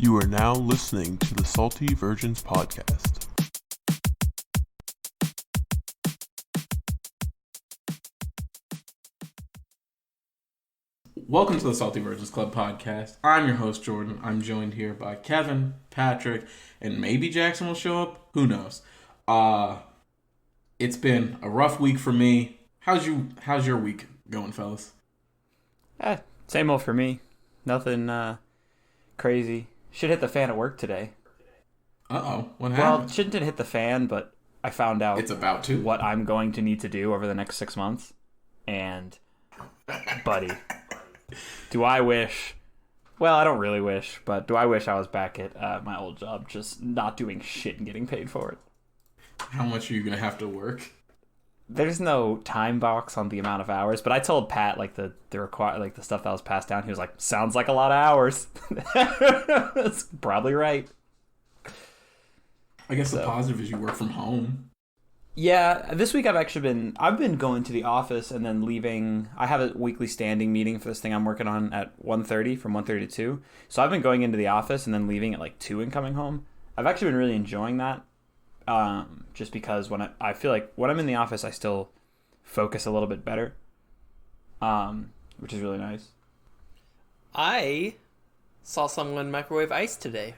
You are now listening to the Salty Virgins Podcast. Welcome to the Salty Virgins Club podcast. I'm your host, Jordan. I'm joined here by Kevin, Patrick, and maybe Jackson will show up. Who knows? It's been a rough week for me. How's your week going, fellas? Same old for me. Nothing crazy. Should hit the fan at work today. Uh-oh. What Well, happened? shouldn't hit the fan, but I found out It's about to. what I'm going to need to do over the next 6 months. And, buddy, do I wish... Well, I don't really wish, but do I wish I was back at my old job, just not doing shit and getting paid for it. How much are you going to have to work? There's no time box on the amount of hours, but I told Pat the stuff that was passed down. He was like, "Sounds like a lot of hours." That's probably right. I guess the positive is you work from home. Yeah, this week I've been going to the office and then leaving. I have a weekly standing meeting for this thing I'm working on at 1:30 from 1:30 to 2. So I've been going into the office and then leaving at like 2 and coming home. I've actually been really enjoying that. Just because when I feel like when I'm in the office, I still focus a little bit better, which is really nice. I saw someone microwave ice today.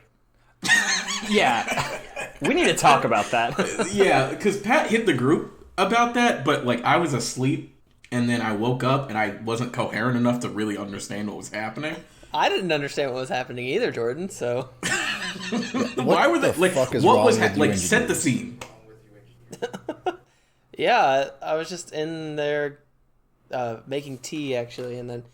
Yeah, we need to talk about that. Yeah, because Pat hit the group about that, but like I was asleep and then I woke up and I wasn't coherent enough to really understand what was happening. I didn't understand what was happening either, Jordan, so... Why were they like? What was like? Set the scene. Yeah, I was just in there making tea actually, and then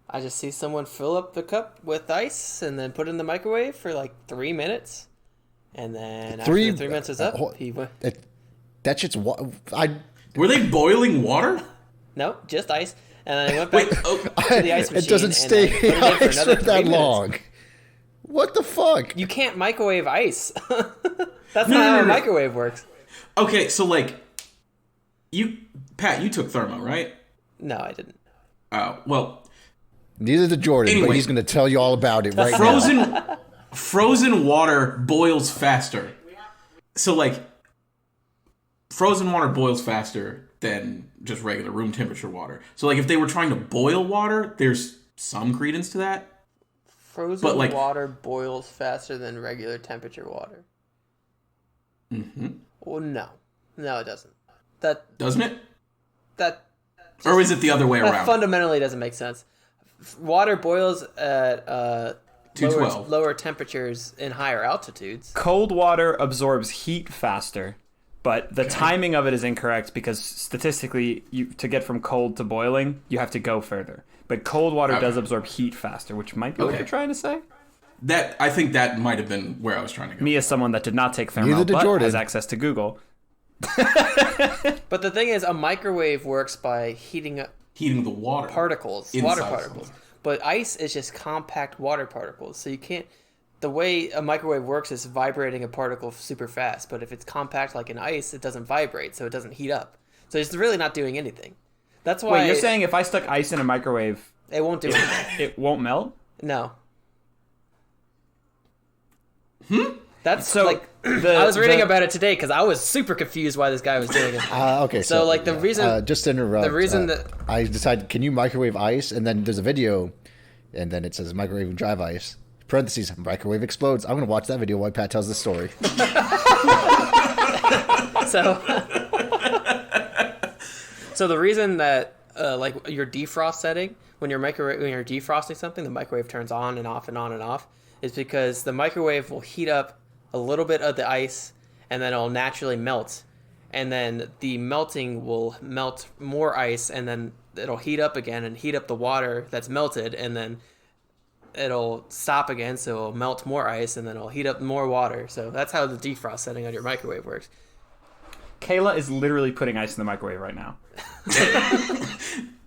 I just see someone fill up the cup with ice and then put it in the microwave for like 3 minutes, and then after the 3 minutes was up, he went. That shit's Were they boiling water? No, just ice, and then I went back to the ice machine. It doesn't stay ice for that long. What the fuck? You can't microwave ice. That's not how a microwave works. Okay, so like, Pat, you took thermo, right? No, I didn't. Oh, well. Neither did Jordan, anyway, but he's going to tell you all about it right now. Frozen water boils faster. So like, frozen water boils faster than just regular room temperature water. So like, if they were trying to boil water, there's some credence to that. Frozen water boils faster than regular temperature water. Mm-hmm. Well, no, it doesn't. Doesn't it? Or is it the other way around? That fundamentally doesn't make sense. Water boils at lower temperatures in higher altitudes. Cold water absorbs heat faster, but the timing of it is incorrect because statistically, to get from cold to boiling, you have to go further. But cold water does absorb heat faster, which might be what you're trying to say. I think that might have been where I was trying to go. Me, as someone that did not take thermal, but Jordan has access to Google. But the thing is, a microwave works by heating the water water particles. But ice is just compact water particles, so you can't. The way a microwave works is vibrating a particle super fast, but if it's compact like an ice, it doesn't vibrate, so it doesn't heat up. So it's really not doing anything. That's why. Wait, you're saying if I stuck ice in a microwave, it won't do anything? It won't melt? No. That's so. Like, I was reading about it today because I was super confused why this guy was doing it. Okay, so like the reason, just to interrupt, the reason that I decided, can you microwave ice? And then there's a video, and then it says microwave drive ice. Parentheses, microwave explodes. I'm gonna watch that video while Pat tells the story. So the reason that like your defrost setting when you're defrosting something, the microwave turns on and off and on and off, is because the microwave will heat up a little bit of the ice and then it'll naturally melt, and then the melting will melt more ice, and then it'll heat up again and heat up the water that's melted, and then it'll stop again, so it'll melt more ice, and then it'll heat up more water. So that's how the defrost setting on your microwave works. Kayla is literally putting ice in the microwave right now.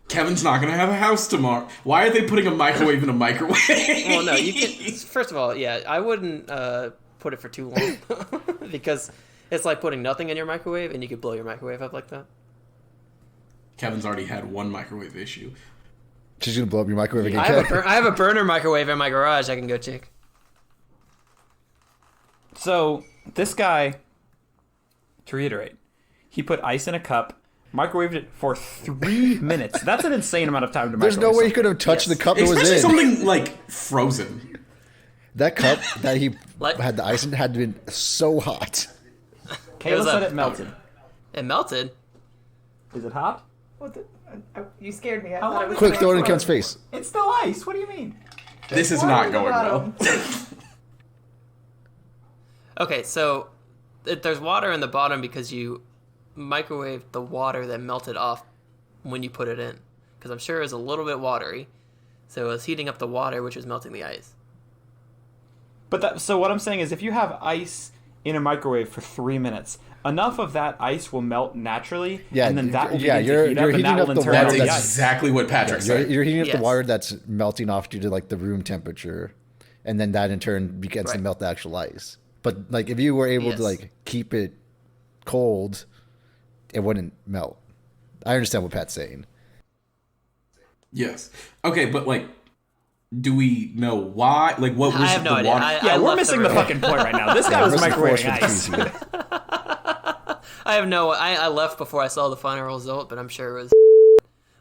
Kevin's not going to have a house tomorrow. Why are they putting a microwave in a microwave? Well, no, you can. First of all, yeah, I wouldn't put it for too long because it's like putting nothing in your microwave, and you could blow your microwave up like that. Kevin's already had one microwave issue. She's gonna blow up your microwave again. I have a burner microwave in my garage. I can go check. So this guy, to reiterate, he put ice in a cup, microwaved it for 3 minutes. That's an insane amount of time to There's microwave. no way he could have touched the cup it was Especially in. something like frozen. That cup that he Like- had the ice in had been so hot. Kayla was said a- it melted. It melted. Is it hot? What the, you scared me. I How thought long it was Quick, throw it in for- Kevin's face. It's still ice. What do you mean? This is Water not in the going well. bottom. Okay, so there's water in the bottom because you microwaved the water that melted off when you put it in. Because I'm sure it was a little bit watery. So it was heating up the water, which was melting the ice. But so what I'm saying is, if you have ice in a microwave for 3 minutes, enough of that ice will melt naturally, Yeah, and then that will yeah, begin you're- to heat you're up, and heating that up will the in turn water That's melt the that's- ice. exactly what Patrick You're, said. you're heating up Yes. the water that's melting off due to like the room temperature, and then that in turn begins to Right. melt the actual ice. But like if you were able Yes. to like keep it cold, it wouldn't melt. I understand what Pat's saying. Yes. Okay, but like, do we know why? Like, what was I have no the idea. water? Yeah, I we're left missing the room. fucking point right now. This guy was Where's the force microwaving for the ice. QC? I have no... I left before I saw the final result, but I'm sure it was...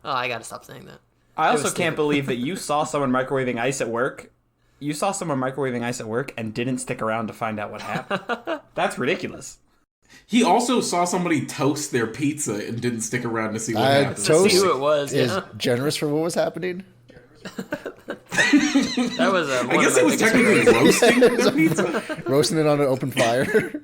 Oh, I gotta stop saying that. I It also was can't stupid. believe that you saw someone microwaving ice at work. You saw someone microwaving ice at work and didn't stick around to find out what happened. That's ridiculous. He also saw somebody toast their pizza and didn't stick around to see what happened. Toast See who it was, is yeah. generous for what was happening. That was I guess it was technically roasting the pizza. Roasting it on an open fire.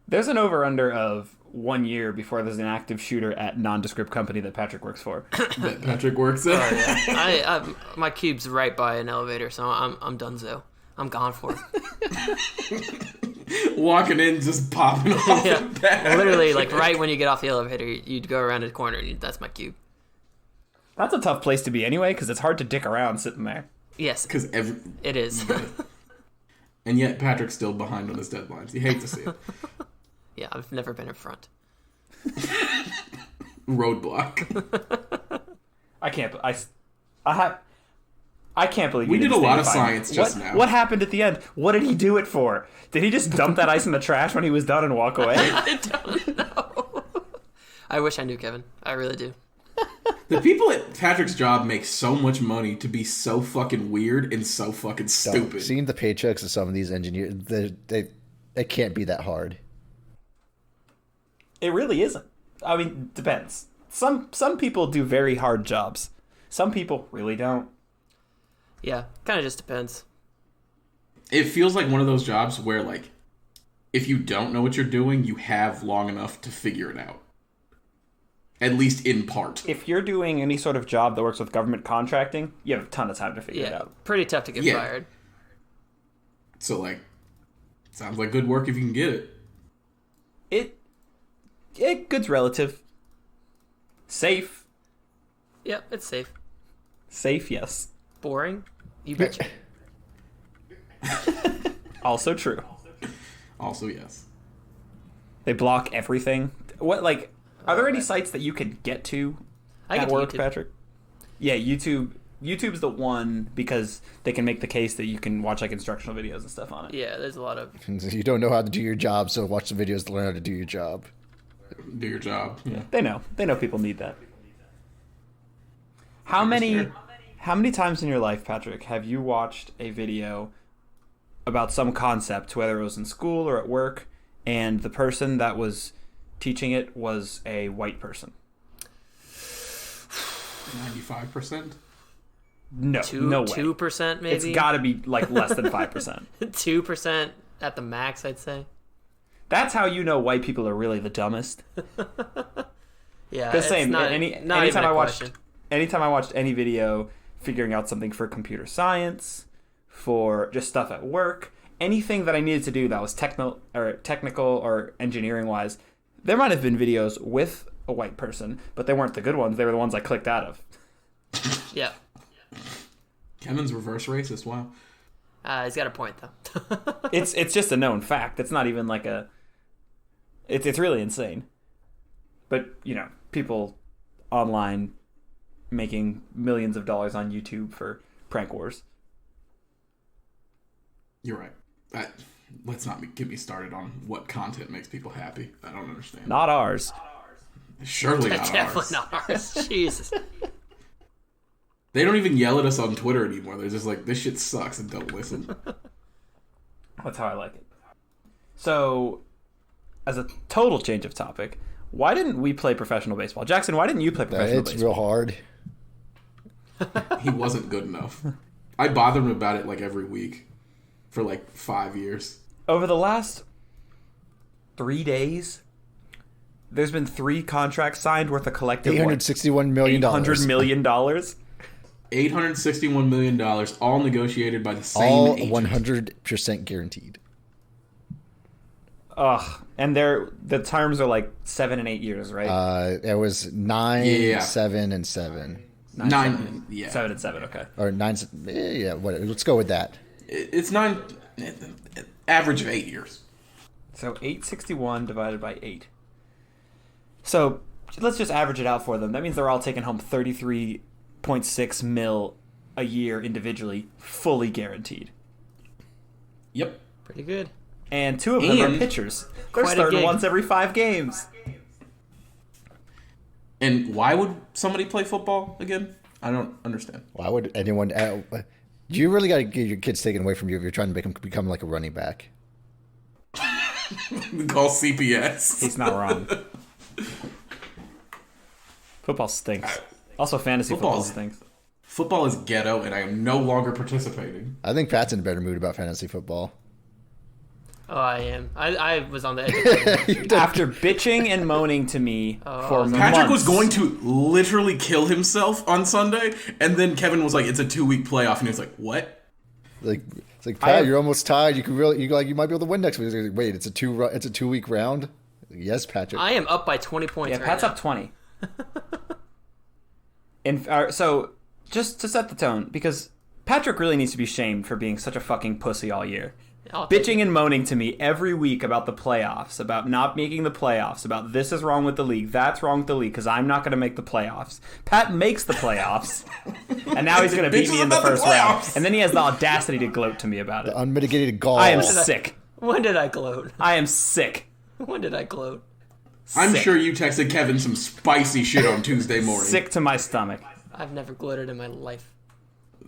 There's an over-under of 1 year before there's an active shooter at nondescript company that Patrick works for. That Patrick works at. My cube's right by an elevator, so I'm donezo. I'm gone for it. Walking in, just popping off Yeah. the back. Literally, like right when you get off the elevator, you'd go around the corner, and that's my cube. That's a tough place to be anyway, because it's hard to dick around sitting there. Yes, Because it is. and yet Patrick's still behind on his deadlines. You hate to see it. Yeah, I've never been in front. Roadblock. I can't believe We you did didn't a lot of stay behind. science just what, now. What happened at the end? What did he do it for? Did he just dump that ice in the trash when he was done and walk away? I don't know. I wish I knew, Kevin. I really do. The people at Patrick's job make so much money to be so fucking weird and so fucking stupid. Seeing the paychecks of some of these engineers, they can't be that hard. It really isn't. I mean, depends. Some people do very hard jobs. Some people really don't. Yeah, kind of just depends. It feels like one of those jobs where, like, if you don't know what you're doing, you have long enough to figure it out. At least in part. If you're doing any sort of job that works with government contracting, you have a ton of time to figure it Yeah, out. pretty tough to get Yeah. fired. So, like, sounds like good work if you can get it. Good's relative. Safe. Yep, it's safe. Safe, yes. Boring? You betcha. Also true. Also, yes. They block everything. What, like, are there any sites that you can get to I at get to work, YouTube. Patrick? Yeah, YouTube. YouTube's the one because they can make the case that you can watch, like, instructional videos and stuff on it. Yeah, there's a lot of... You don't know how to do your job, so watch the videos to learn how to do your job. Do your job. Yeah. They know. They know people need that. How many times in your life, Patrick, have you watched a video about some concept, whether it was in school or at work, and the person that was teaching it was a white person? 95%? No, Two, no way. 2% maybe? It's got to be like less than 5%. 2% at the max, I'd say. That's how you know white people are really the dumbest. Yeah, The it's same. not, not Anytime even a I watched, question. anytime I watched any video figuring out something for computer science, for just stuff at work, anything that I needed to do that was technical or engineering wise, there might have been videos with a white person, but they weren't the good ones. They were the ones I clicked out of. Yeah. Kevin's reverse racist. Wow. He's got a point, though. It's just a known fact. It's not even like a. It's really insane. But you know, people online making millions of dollars on YouTube for prank wars. You're right. Let's not get me started on what content makes people happy. I don't understand. Not ours. Surely not Definitely ours. not ours. Jesus. They don't even yell at us on Twitter anymore. They're just like, this shit sucks and don't listen. That's how I like it. So, as a total change of topic, why didn't we play professional baseball? Jackson, why didn't you play professional It's baseball? real hard. He wasn't good enough. I bother him about it like every week for like 5 years. Over the last 3 days, there's been 3 contracts signed worth a collective $861 million. $800 million. $861 million, all negotiated by the same All agent. 100% guaranteed. Ugh. And the terms are like 7 and 8 years, right? It was 9, Yeah. 7, and 7. 9, yeah. 7 and 7, okay. Or 9, yeah, whatever. Let's go with that. It's 9, average of 8 years. So 861 divided by 8. So let's just average it out for them. That means they're all taking home 33.6 mil a year individually, fully guaranteed. Yep. Pretty good. And 2 of them are And pitchers. They're quite a starting gig. once every 5 games. And why would somebody play football again? I don't understand. Why would anyone... you really got to get your kids taken away from you if you're trying to make them become like a running back. Call CPS. He's not wrong. Football stinks. Also, fantasy football stinks. Football is ghetto, and I am no longer participating. I think Pat's in a better mood about fantasy football. Oh, I am. I was on the edge. After bitching and moaning to me for Patrick was months. going to literally kill himself on Sunday, and then Kevin was like, "It's a 2-week playoff," and he was like, "What?" It's like Pat, you're almost tied. You might be able to win next week. Like, wait, it's a 2-week round. Yes, Patrick. I am up by 20 points. Yeah, right Pat's now. up 20. So, just to set the tone, because Patrick really needs to be shamed for being such a fucking pussy all year. I'll take Bitching it. and moaning to me every week about the playoffs, about not making the playoffs, about this is wrong with the league, that's wrong with the league, because I'm not going to make the playoffs. Pat makes the playoffs, and now he's going to beat me in the Bitches about the first round. playoffs. And then he has the audacity to gloat to me about it. Unmitigated gall. I am sick. When did I gloat? I am sick. When did I gloat? I'm Sick. sure you texted Kevin some spicy shit on Tuesday morning. Sick to my stomach. I've never gloated in my life.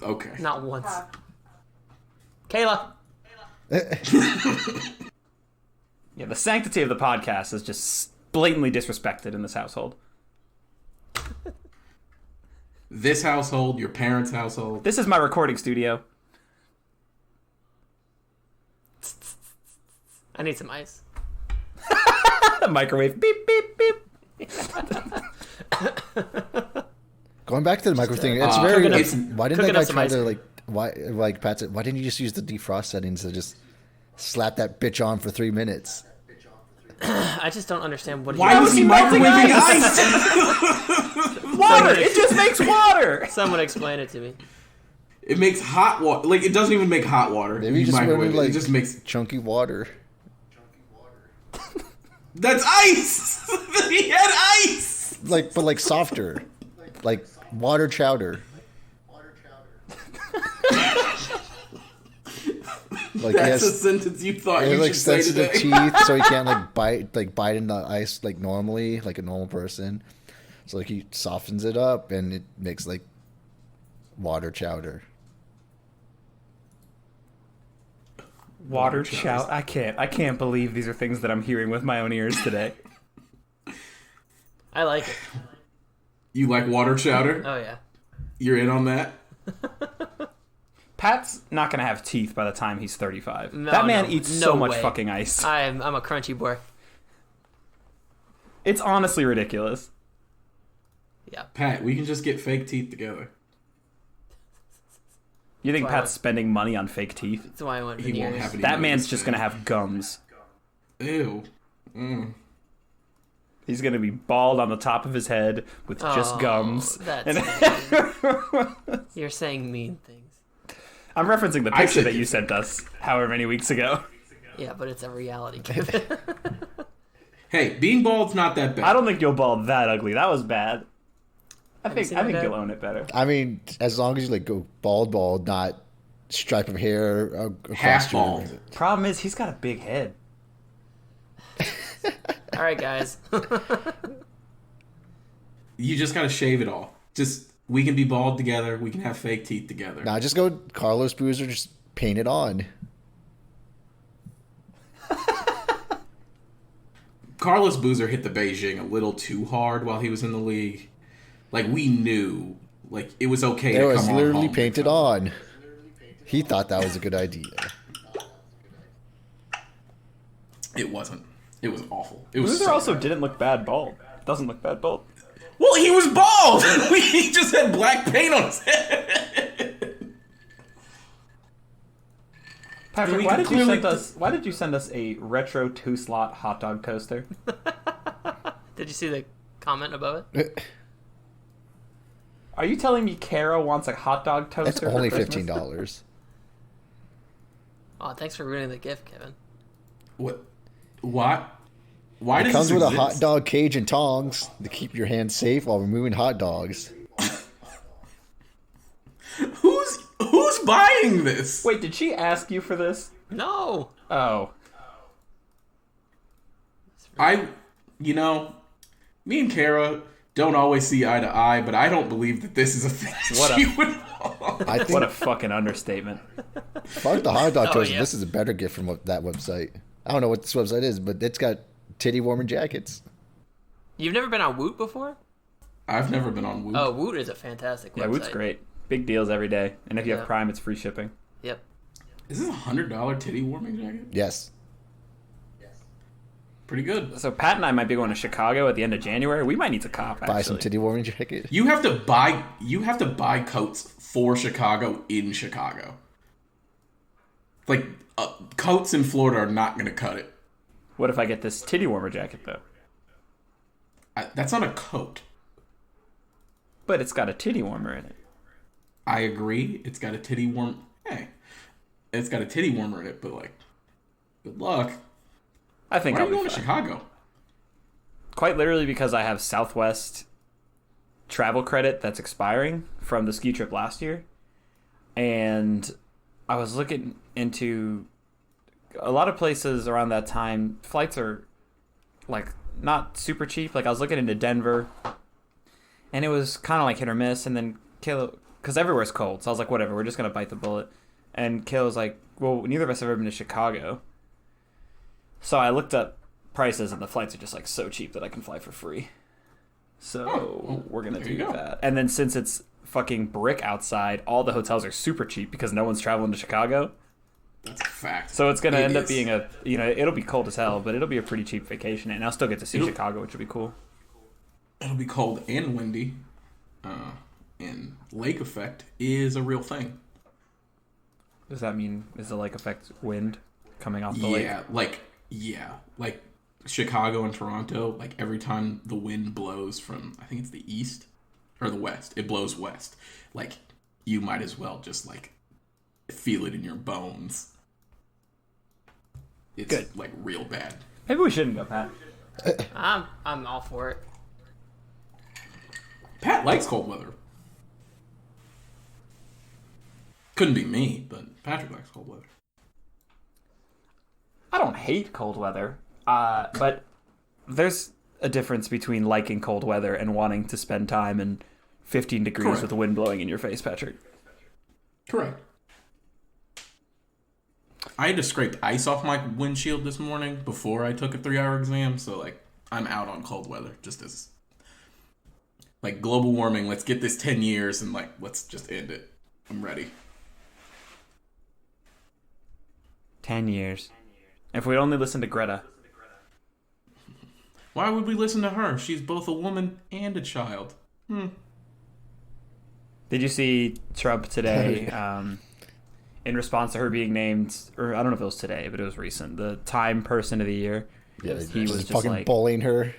Okay. Not once. Kayla. Yeah, the sanctity of the podcast is just blatantly disrespected in this household. This household, your parents' household. This is my recording studio. I need some ice. Microwave. Beep, beep, beep. Going back to the micro thing, it's Cooking very. up some- Why didn't that cooking guy up some try ice to cream. like? Why, like Pat said, why didn't you just use the defrost settings to just slap that bitch on for 3 minutes? I just don't understand what. Why was he melting microwaving ice? ice? Water! It just makes water! Someone explain it to me. It makes hot water. Like, it doesn't even make hot water. Maybe you just microwave wanted it. like It just makes... chunky water. That's ice! He had ice! But like softer, like water chowder. Like That's a he has, sentence you thought he you has like should say sensitive today. teeth, so he can't bite in the ice like normally, like a normal person. So like he softens it up, and it makes like water chowder. Water chow. I can't believe these are things that I'm hearing with my own ears today. I like it. You like water chowder? Oh yeah. You're in on that? Pat's not gonna have teeth by the time he's 35. No, that man no, eats no so much way. fucking ice. I'm a crunchy boy. It's honestly ridiculous. Yeah. Pat, we can just get fake teeth together. You think That's why I Pat's spending money on fake teeth? That's why I want He won't veneers. have any That money man's to just spend. gonna have gums. Ew. He's gonna be bald on the top of his head with just Oh, gums. That's You're saying mean things. I'm referencing the I picture said- that you sent us however many weeks ago. Yeah, but it's a reality. Kevin. Hey, being bald's not that bad. I don't think you'll bald that ugly. That was bad. I think seen my dad? you'll own it better. I mean, as long as you like go bald, not stripe of hair across Half your- bald. Problem is, he's got a big head. All right, guys. You just gotta shave it all. We can be bald together. We can have fake teeth together. Nah, just go Carlos Boozer, just paint it on. Carlos Boozer hit the Beijing a little too hard while he was in the league. Like, we knew, like, it was okay It to was come on literally home. painted on. He thought that was a good idea. It wasn't. It was awful. It was Boozer so also bad. didn't look bad bald. Doesn't look bad bald. Well, he was bald! He just had black paint on his head. Patrick, We why could did clearly- why did you send us a retro 2-slot hot dog toaster? Did you see the comment above it? Are you telling me Kara wants a hot dog toaster? It's for only Christmas? $15. Oh, thanks for ruining the gift, Kevin. What? Why? Why It does comes this with a exist? hot dog cage and tongs to keep your hands safe while removing hot dogs. Who's buying this? Wait, did she ask you for this? No. Oh. Me and Kara don't always see eye to eye, but I don't believe that this is a thing What she a- would want. I think What a fucking understatement. fuck the hot dog Oh, toaster. yeah. This is a better gift from that website. I don't know what this website is, but it's got titty warmer jackets. You've never been on Woot before? I've never been on Woot. Oh, Woot is a fantastic website. Yeah, Woot's great. Big deals every day. And if you Yeah. have Prime, it's free shipping. Yep. Is this $100 titty warming jacket? Yes. Pretty good. So Pat and I might be going to Chicago at the end of January. We might need to cop, actually. Buy some titty warming jacket. You have to buy coats for Chicago in Chicago. Like, coats in Florida are not going to cut it. What if I get this titty warmer jacket, though? That's not a coat. But it's got a titty warmer in it. I agree. It's got a titty warm. Hey, it's got a titty warmer in it, but like, good luck. I think Why are I'll you be going to fine. Chicago? Quite literally because I have Southwest travel credit that's expiring from the ski trip last year. And I was looking into a lot of places around that time. Flights are like not super cheap. Like I was looking into Denver and it was kind of like hit or miss. And then Kayla, because everywhere's cold. So I was like, whatever, we're just going to bite the bullet. And Kayla was like, well, neither of us have ever been to Chicago. So I looked up prices, and the flights are just like so cheap that I can fly for free. So we're gonna there do you go. that. And then since it's fucking brick outside, all the hotels are super cheap because no one's traveling to Chicago. That's a fact. So it's gonna It end up is. being it'll be cold as hell, but it'll be a pretty cheap vacation, and I'll still get to see Chicago, which will be cool. It'll be cold and windy. And lake effect is a real thing. Does that mean is the lake effect wind coming off the lake? Like Chicago and Toronto, like every time the wind blows from, I think it's the east or the west, it blows west. Like you might as well just like feel it in your bones. It's Good. like real bad. Maybe we shouldn't go, Pat. I'm all for it. Pat likes cold weather. Couldn't be me, but Patrick likes cold weather. I don't hate cold weather, but there's a difference between liking cold weather and wanting to spend time in 15 degrees Correct. with the wind blowing in your face, Patrick. Correct. I had to scrape ice off my windshield this morning before I took a 3-hour exam, so like I'm out on cold weather. Just as like global warming, let's get this 10 years and like let's just end it. I'm ready. 10 years. If we'd only listen to Greta. Why would we listen to her? She's both a woman and a child. Did you see Trump today, in response to her being named, or I don't know if it was today, but it was recent, the Time Person of the Year? Yeah, He was just fucking like- bullying her.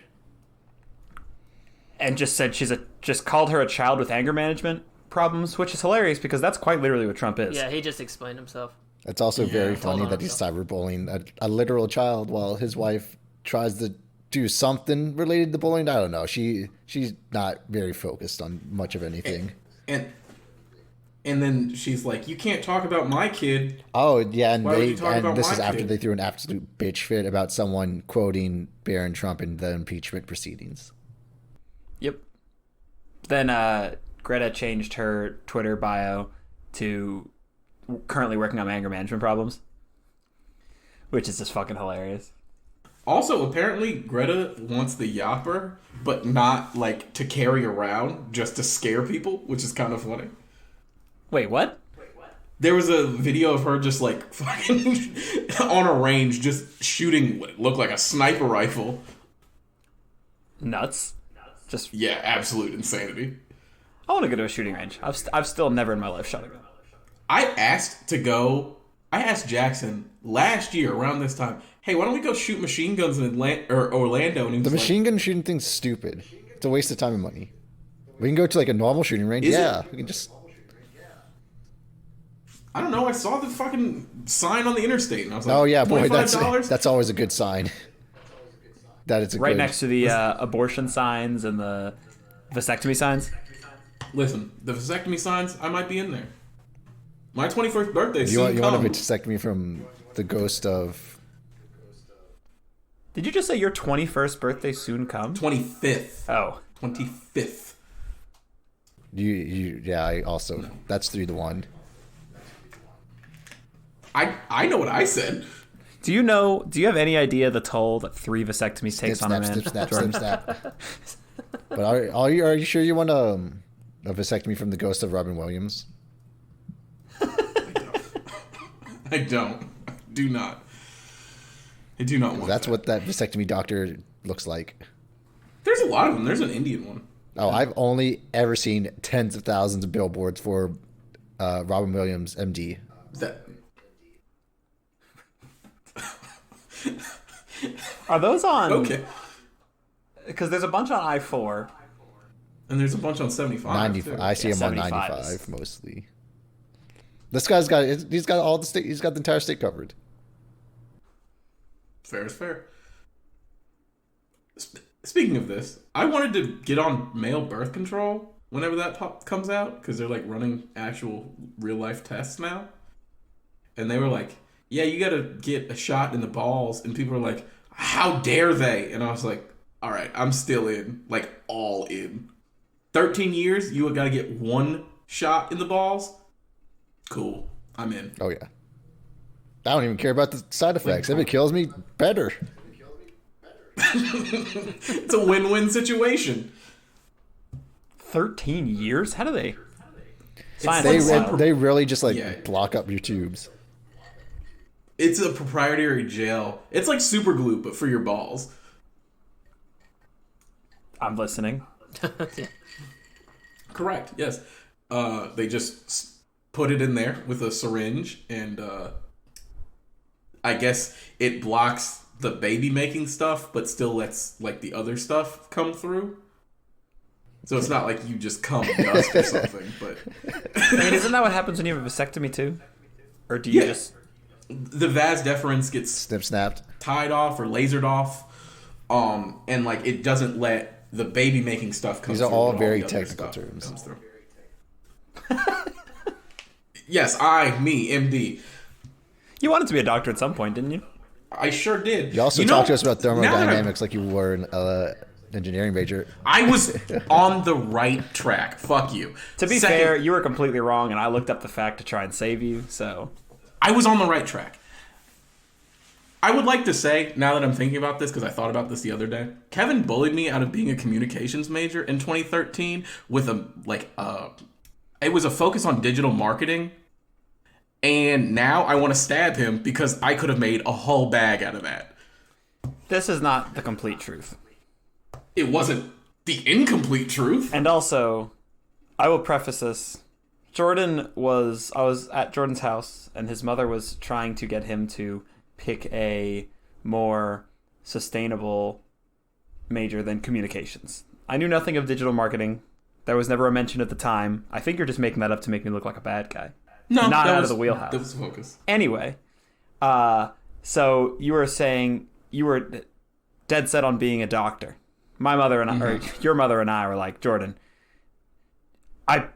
And just said just called her a child with anger management problems, which is hilarious because that's quite literally what Trump is. Yeah, he just explained himself. It's also very told funny on that he's cyberbullying a literal child while his wife tries to do something related to bullying. I don't know. She's not very focused on much of anything. And And then she's like, "You can't talk about my kid." Oh yeah, and Why would you talk about this my is after kid? they threw an absolute bitch fit about someone quoting Barron Trump in the impeachment proceedings. Yep. Then Greta changed her Twitter bio to currently working on anger management problems, which is just fucking hilarious. Also, apparently, Greta wants the yapper, but not like to carry around, just to scare people, which is kind of funny. Wait, what? There was a video of her just like fucking on a range, just shooting what looked like a sniper rifle. Nuts. Just Yeah, absolute insanity. I want to go to a shooting range. I've still never in my life shot a gun. I asked Jackson last year around this time, "Hey, why don't we go shoot machine guns in Orlando?" And he was The like, machine gun shooting thing's stupid. It's a waste of time and money. We can go to like a normal shooting range. Is it? Yeah, we can just. I don't know. I saw the fucking sign on the interstate, and I was like, Oh yeah, boy, $25? that's always a good sign. That it's a Right good, next to the abortion signs and the vasectomy signs. Listen, the vasectomy signs, I might be in there. My 21st birthday You soon want a comes. vasectomy from the ghost of. Did you just say your 21st birthday soon comes? 25th. Oh. 25th. Yeah, I also that's 3-1. I know what I said. Do you have any idea the toll that 3 vasectomies takes on a man? Snap, Jordan? snap. But are you sure you want a vasectomy from the ghost of Robin Williams? I don't. Do not. I do not want That's that. what that vasectomy doctor looks like. There's a lot of them. There's an Indian one. Oh, I've only ever seen tens of thousands of billboards for Robin Williams, MD. That Are those on? okay. Because there's a bunch on I-4. And there's a bunch on 75. 95. too. I see Yeah, him on 75 95 mostly. This guy's he's got all the state. He's got the entire state covered. Fair is fair. Speaking of this, I wanted to get on male birth control whenever that comes out because they're like running actual real life tests now. And they were like, "Yeah, you got to get a shot in the balls." And people are like, "How dare they?" And I was like, "All right, I'm still in, like all in. 13 years, you got to get one shot in the balls? Cool. I'm in." Oh yeah. I don't even care about the side effects. If it kills me, better. It's a win-win situation. 13 years? How do they? They really just like Yeah. block up your tubes. It's a proprietary gel. It's like super glue, but for your balls. I'm listening. Correct. Yes. They just put it in there with a syringe, and I guess it blocks the baby making stuff, but still lets like the other stuff come through. So it's not like you just come dust or something. But I mean, isn't that what happens when you have a vasectomy too? Or do you Yeah. just? the vas deferens gets Snip snapped. tied off or lasered off, and like it doesn't let the baby making stuff come These through. are all but very the other technical stuff terms. comes through. Yes, me, MD. You wanted to be a doctor at some point, didn't you? I sure did. You also know, talked to us about now that thermodynamics like you were an engineering major. I was on the right track. Fuck you. To be Second, fair, you were completely wrong, and I looked up the fact to try and save you. So I was on the right track. I would like to say, now that I'm thinking about this, because I thought about this the other day, Kevin bullied me out of being a communications major in 2013 with it was a focus on digital marketing. And now I want to stab him because I could have made a whole bag out of that. this is not the complete truth. It wasn't the incomplete truth. And also, I will preface this. I was at Jordan's house, and his mother was trying to get him to pick a more sustainable major than communications. I knew nothing of digital marketing. There was never a mention at the time. I think you're just making that up to make me look like a bad guy. No, Not that out of was the wheelhouse. That was the focus. Anyway, so you were saying you were dead set on being a doctor. My mother and I, or your mother and I were like, Jordan, I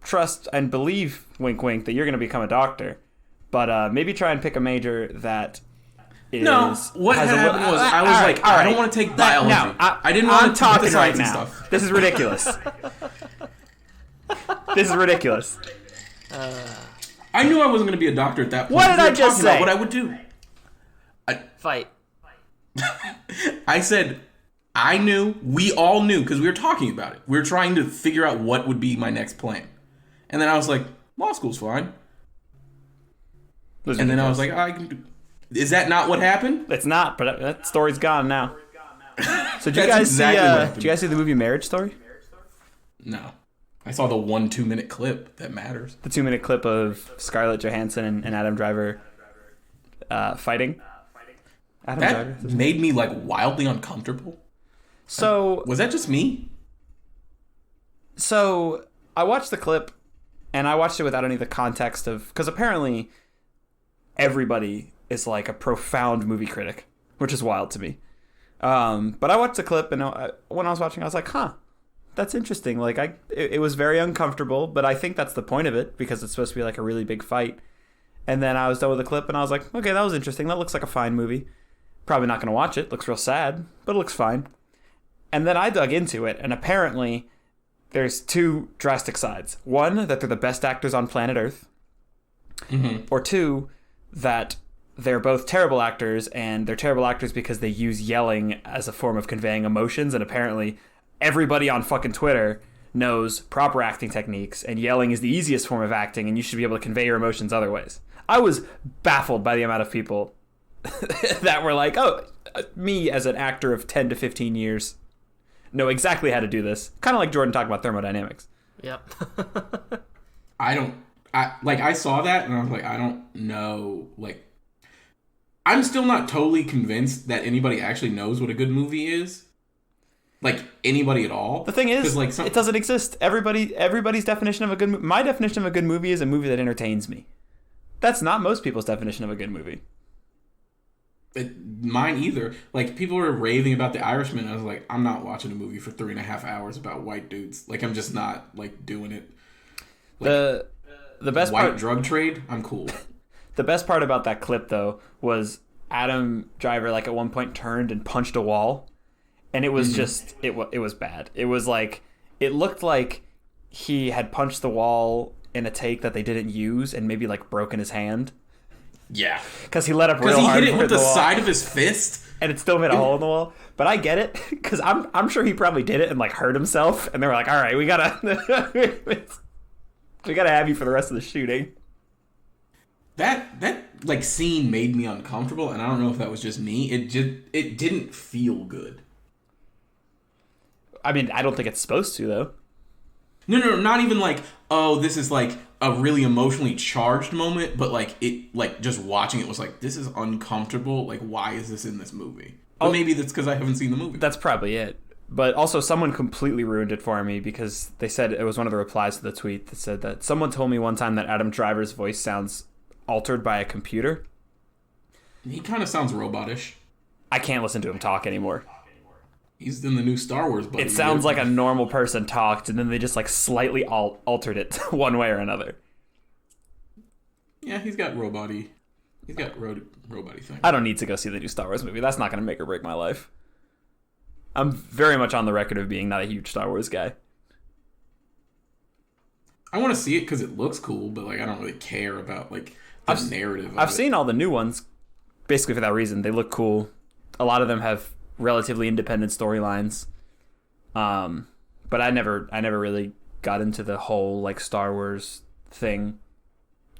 trust and believe, wink wink, that you're going to become a doctor, but maybe try and pick a major that is... No, what has happened was I was all like, all I don't want to take biology. No, I didn't want I'm to talking take the science right and now. stuff. This is ridiculous. This is ridiculous. I knew I wasn't going to be a doctor at that point. What did We were I just talking about say? what I would do. Fight. I said, I knew, we all knew, because we were talking about it. We were trying to figure out what would be my next plan. And then I was like, law school's fine. And then I was like, I can do... Is that not what happened? It's not, but that story's gone now. So did you That's guys exactly what happened. did you guys see the movie Marriage Story? No. I saw the 1-2 minute clip that matters. The 2-minute clip of Scarlett Johansson and Adam Driver fighting. Adam Driver. That made me like wildly uncomfortable. So Was that just me? So I watched the clip, and I watched it without any of the context of... Because apparently everybody is like a profound movie critic, which is wild to me. But I watched the clip, and when I was watching, I was like, huh, that's interesting. Like, it was very uncomfortable, but I think that's the point of it, because it's supposed to be like a really big fight. And then I was done with the clip, and I was like, okay, that was interesting. That looks like a fine movie. Probably not going to watch it. Looks real sad, but it looks fine. And then I dug into it, and apparently there's two drastic sides. One, that they're the best actors on planet Earth. Mm-hmm. Or two, that they're both terrible actors, and they're terrible actors because they use yelling as a form of conveying emotions, and apparently everybody on fucking Twitter knows proper acting techniques, and yelling is the easiest form of acting, and you should be able to convey your emotions other ways. I was baffled by the amount of people that were like, oh, me as an actor of 10 to 15 years know exactly how to do this. Kind of like Jordan talking about thermodynamics. Yep. I saw that and I was like, I don't know. Like, I'm still not totally convinced that anybody actually knows what a good movie is. Like, anybody at all. The thing is, like, it doesn't exist. Everybody's definition of a good movie... My definition of a good movie is a movie that entertains me. That's not most people's definition of a good movie. Mine either. Like, people were raving about The Irishman. I was like, I'm not watching a movie for 3.5 hours about white dudes. Like, I'm just not, like, doing it. Like, the best white part... drug trade, I'm cool. The best part about that clip, though, was Adam Driver, like, at one point turned and punched a wall. And it was just... It was bad. It was like... It looked like he had punched the wall in a take that they didn't use and maybe, like, broken his hand. Yeah. Because he let up real hard. Because he hit it with the wall, side of his fist. and it still made a hole in the wall. But I get it, because I'm sure he probably did it and, like, hurt himself. And they were like, all right, we gotta have you for the rest of the shooting. That like scene made me uncomfortable, and I don't know if that was just me. It didn't feel good. I mean, I don't think it's supposed to, though. No, not even like, oh, this is like a really emotionally charged moment, but like it, like just watching it was like, this is uncomfortable. Like, why is this in this movie? But maybe that's because I haven't seen the movie. That's probably it. But also, someone completely ruined it for me because they said it was one of the replies to the tweet that said that someone told me one time that Adam Driver's voice sounds altered by a computer. He kind of sounds robotish. I can't listen to him talk anymore. He's in the new Star Wars, but it sounds like a normal person talked, and then they just like slightly altered it one way or another. Yeah, he's got robot-y. He's got robot-y thing. I don't need to go see the new Star Wars movie. That's not going to make or break my life. I'm very much on the record of being not a huge Star Wars guy. I want to see it because it looks cool, but like I don't really care about like the narrative. I've seen all the new ones, basically for that reason. They look cool. A lot of them have relatively independent storylines. But I never really got into the whole like Star Wars thing.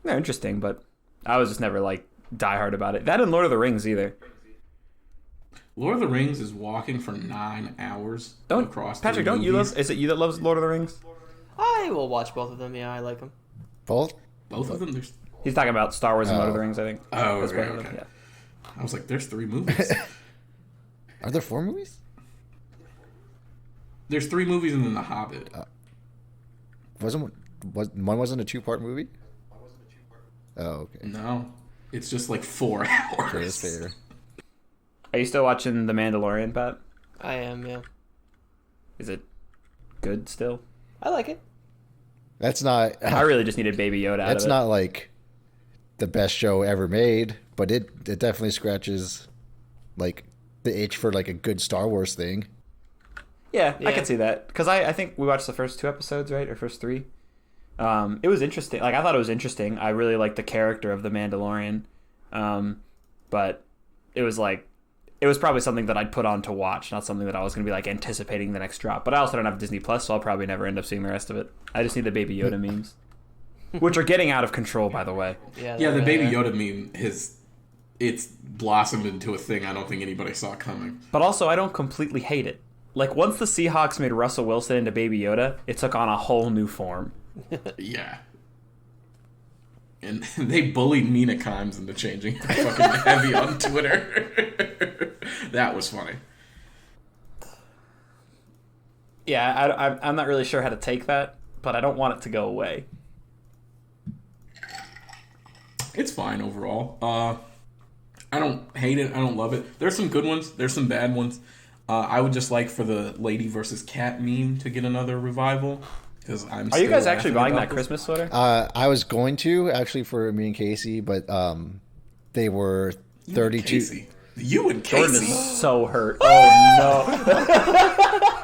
They're interesting, but I was just never like diehard about it. That and Lord of the Rings either. Lord of the Rings is walking for 9 hours across. Patrick, don't you love? Is it you that loves Lord of the Rings? I will watch both of them. Yeah, I like them. Both of them. He's talking about Star Wars and Lord of the Rings, I think. Oh, That's okay. Yeah. I was like, there's 3 movies. Are there 4 movies? There's 3 movies and then The Hobbit. One wasn't a 2-part movie? Oh, okay. No, it's just like 4 hours. Fair is fair. Are you still watching The Mandalorian, Pat? I am, yeah. Is it good still? I like it. That's not. I really just needed Baby Yoda out That's of it. not like the best show ever made, but it definitely scratches like the itch for like a good Star Wars thing. Yeah, I Yeah. can see that. Because I think we watched the first 2 episodes, right? Or first 3. It was interesting. Like, I thought it was interesting. I really liked the character of the Mandalorian. But it was like, it was probably something that I'd put on to watch, not something that I was going to be like anticipating the next drop. But I also don't have Disney Plus, so I'll probably never end up seeing the rest of it. I just need the Baby Yoda memes. Which are getting out of control, by the way. Yeah, the Baby Yoda meme it's blossomed into a thing I don't think anybody saw coming. But also, I don't completely hate it. Like, once the Seahawks made Russell Wilson into Baby Yoda, it took on a whole new form. Yeah. And they bullied Mina Kimes into changing her fucking heavy on Twitter. That was funny. Yeah, I'm not really sure how to take that, but I don't want it to go away. It's fine overall. I don't hate it. I don't love it. There's some good ones. There's some bad ones. I would just like for the lady versus cat meme to get another revival. Because Are you guys actually buying that Christmas sweater? I was going to actually for me and Casey, but they were 32. You and Jordan Casey. is so hurt. Oh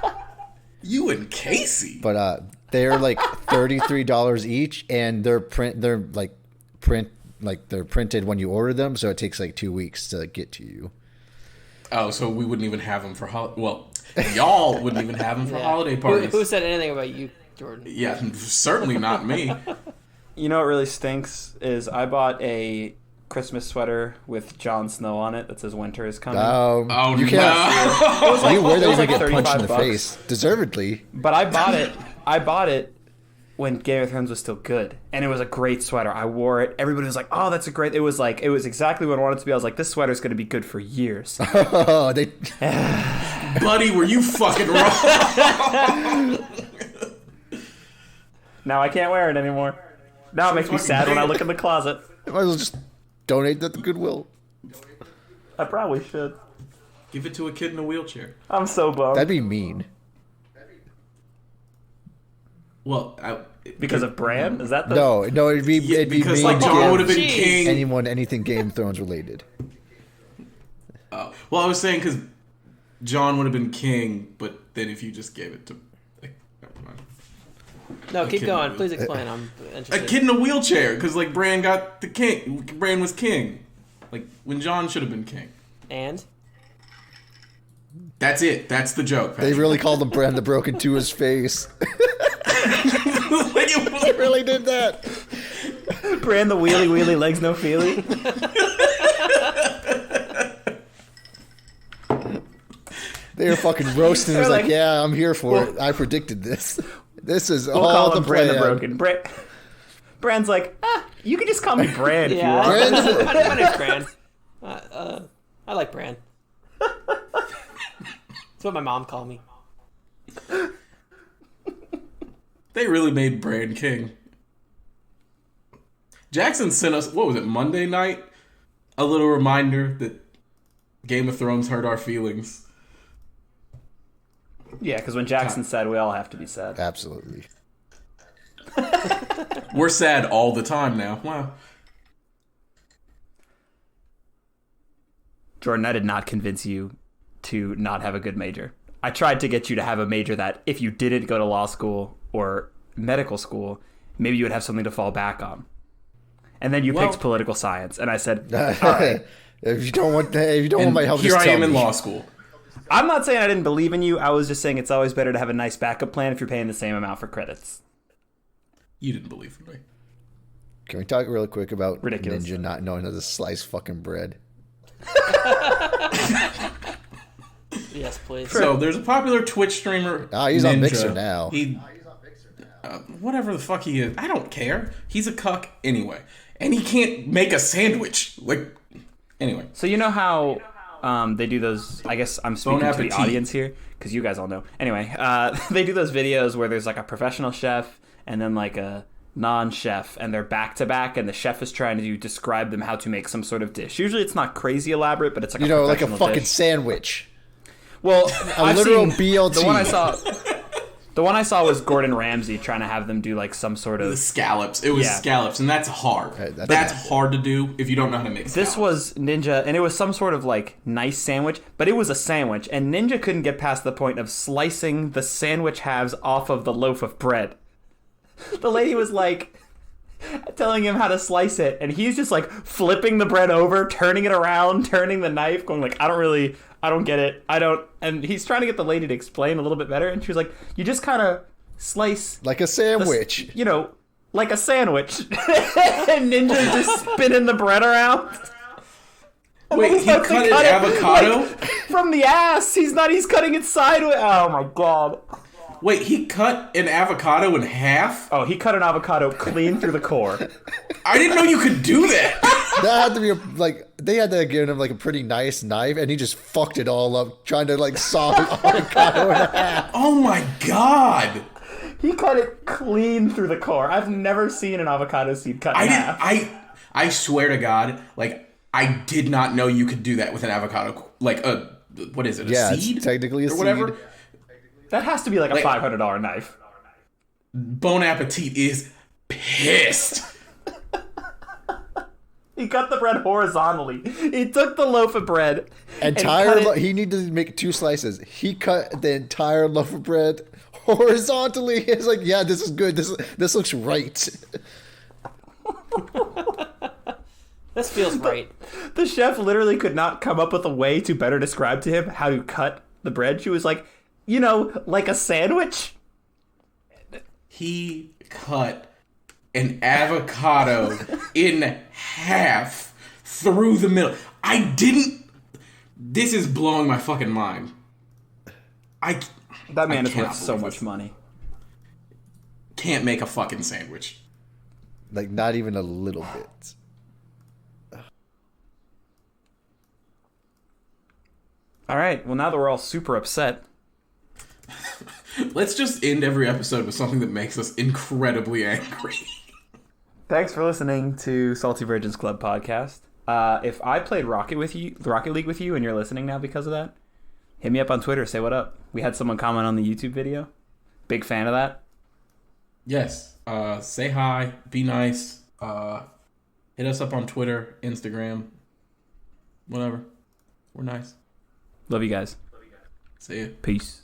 no. You and Casey. But they're like $33 each, and they're printed when you order them, so it takes like 2 weeks to get to you. Oh, so we wouldn't even have them for well, y'all wouldn't even have them for holiday parties. Who said anything about you, Jordan? Yeah, certainly not me. You know what really stinks is I bought a Christmas sweater with Jon Snow on it that says winter is coming. Oh, you no. can't. You wear that, it was you like get punched in the $35. face, deservedly. But I bought it when Game of Thrones was still good, and it was a great sweater. I wore it. Everybody was like, "Oh, that's a great." It was exactly what I wanted it to be. I was like, "This sweater's going to be good for years." Oh, they. Buddy, were you fucking wrong? Now I can't wear it anymore. Now it makes me sad when I look in the closet. Might as well just donate that to Goodwill. I probably should. Give it to a kid in a wheelchair. I'm so bummed. That'd be mean. Well, Because of Bran? Is that the... No, it'd be because mean like to John give would have been Jeez. king. anyone anything Game of Thrones related. Well, I was saying because John would have been king, but then if you just gave it to, like, never mind. No, keep kid going. will. Please explain. I'm A interested. kid in a wheelchair, because like Bran got the king. Bran was king, like when John should have been king. And? That's it. That's the joke. They really called him Bran the Broken to his face. They really did that. Bran the wheelie, legs no feely. They were fucking roasting. It They're was like, like, yeah, I'm here for well- it. I predicted this. This is We'll all call the him Bran the plan. Broken. Bran's like, you can just call me Bran if you Yeah, want. Bran? my name's Bran. I like Bran. That's what my mom called me. They really made Bran king. Jackson sent us, what was it, Monday night? A little reminder that Game of Thrones hurt our feelings. Yeah, because when Jackson said, we all have to be sad. Absolutely. We're sad all the time now. Wow. Jordan, I did not convince you to not have a good major. I tried to get you to have a major that if you didn't go to law school or medical school, maybe you would have something to fall back on. And then you picked political science, and I said, all right. If you don't want my help, Here just I tell am in me. law school. I'm not saying I didn't believe in you. I was just saying it's always better to have a nice backup plan if you're paying the same amount for credits. You didn't believe in me. Can we talk real quick about Ridiculous. Ninja not knowing how to slice fucking bread? Yes, please. So there's a popular Twitch streamer. He's on Ninja. Mixer now. Whatever the fuck he is, I don't care. He's a cuck anyway, and he can't make a sandwich. Like, anyway. So you know how they do those, I guess I'm speaking Bon to the appetit. audience here, because you guys all know. Anyway, they do those videos where there's like a professional chef and then like a non-chef, and they're back-to-back, and the chef is trying to describe them how to make some sort of dish. Usually it's not crazy elaborate, but it's like a Like a professional fucking dish. sandwich. Well, I've literal seen BLT. The one I saw, The one I saw was Gordon Ramsay trying to have them do like some sort The of. scallops. It was Yeah. scallops, and that's hard. Right, that's hard to do if you don't know how to make scallops. This was Ninja, and it was some sort of like nice sandwich, but it was a sandwich, and Ninja couldn't get past the point of slicing the sandwich halves off of the loaf of bread. The lady was like telling him how to slice it, and he's just like flipping the bread over, turning it around, turning the knife, going like, I don't get it. And he's trying to get the lady to explain a little bit better, and she was like, you just kind of slice Like a sandwich. like a sandwich. And Ninja's just spinning the bread around. Wait, he cut an avocado? From the ass. He's cutting it sideways. Oh my god. Wait, he cut an avocado in half? Oh, he cut an avocado clean through the core. I didn't know you could do that. That had to be they had to give him like a pretty nice knife, and he just fucked it all up trying to like saw an avocado in half. Oh my god. He cut it clean through the core. I've never seen an avocado seed cut in half. I swear to God, like, I did not know you could do that with an avocado. Like, what is it, a seed? It's technically a or whatever? seed. That has to be like a $500 knife. Bon Appetit is pissed. He cut the bread horizontally. He took the loaf of bread. He needed to make 2 slices. He cut the entire loaf of bread horizontally. It's like, yeah, this is good. This looks right. This feels right. The chef literally could not come up with a way to better describe to him how to cut the bread. She was like, like a sandwich. He cut an avocado in half through the middle. This is blowing my fucking mind. That man is cannot worth so believe much this. money. Can't make a fucking sandwich. Like, not even a little bit. All right. Well, now that we're all super upset, Let's just end every episode with something that makes us incredibly angry. thanks for listening to Salty Virgins Club podcast. If I played Rocket League with you, and you're listening now because of that, hit me up on Twitter. Say what up. We had someone comment on the YouTube video. Big fan of that. Yes. Say hi. Be nice. Hit us up on Twitter, Instagram, whatever. We're nice. Love you guys. See ya. Peace.